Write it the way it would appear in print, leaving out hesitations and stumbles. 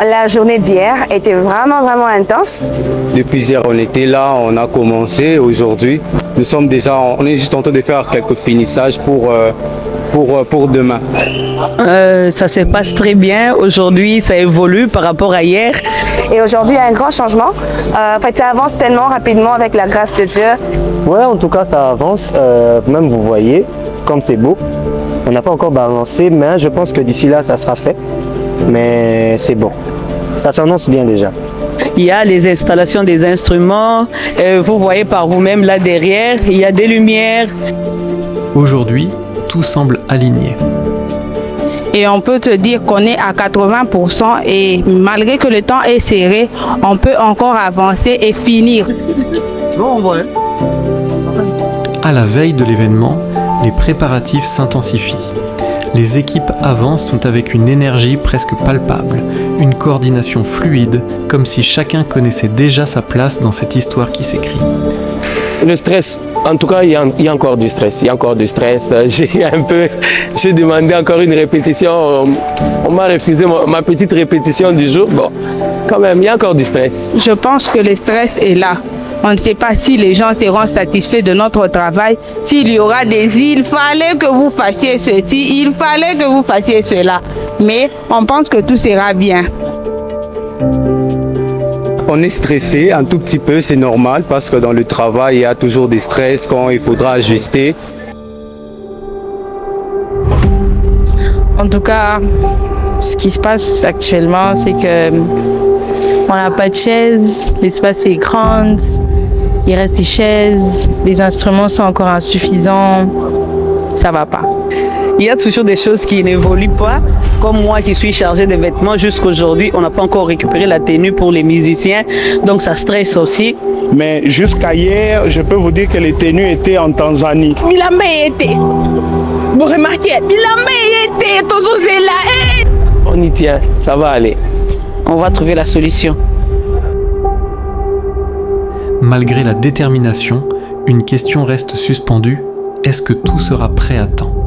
la journée d'hier était vraiment intense. Depuis hier, on était là, on a commencé. Aujourd'hui, on est juste en train de faire quelques finissages pour demain. Ça se passe très bien. Aujourd'hui, ça évolue par rapport à hier. Et aujourd'hui, il y a un grand changement. Ça avance tellement rapidement avec la grâce de Dieu. Ouais, en tout cas, ça avance. Même vous voyez, comme c'est beau. On n'a pas encore balancé, mais je pense que d'ici là, ça sera fait. Mais c'est bon. Ça s'annonce bien déjà. Il y a les installations des instruments. Vous voyez par vous-même là derrière, il y a des lumières. Aujourd'hui, tout semble aligné. Et on peut te dire qu'on est à 80% et malgré que le temps est serré, on peut encore avancer et finir. C'est bon, on voit. À la veille de l'événement, les préparatifs s'intensifient. Les équipes avancent avec une énergie presque palpable, une coordination fluide, comme si chacun connaissait déjà sa place dans cette histoire qui s'écrit. Le stress, en tout cas, il y a encore du stress. J'ai demandé encore une répétition. On m'a refusé ma petite répétition du jour. Bon, quand même, il y a encore du stress. Je pense que le stress est là. On ne sait pas si les gens seront satisfaits de notre travail, s'il y aura il fallait que vous fassiez ceci, il fallait que vous fassiez cela. Mais on pense que tout sera bien. On est stressé un tout petit peu, c'est normal parce que dans le travail, il y a toujours des stress quand il faudra ajuster. En tout cas, ce qui se passe actuellement, c'est que on n'a pas de chaises, l'espace est grand, il reste des chaises, les instruments sont encore insuffisants, ça va pas. Il y a toujours des choses qui n'évoluent pas. Comme moi qui suis chargée de vêtements jusqu'aujourd'hui, on n'a pas encore récupéré la tenue pour les musiciens, donc ça stresse aussi. Mais jusqu'à hier, je peux vous dire que les tenues étaient en Tanzanie. Vous remarquez, On y tient, ça va aller. On va trouver la solution. Malgré la détermination, une question reste suspendue. Est-ce que tout sera prêt à temps ?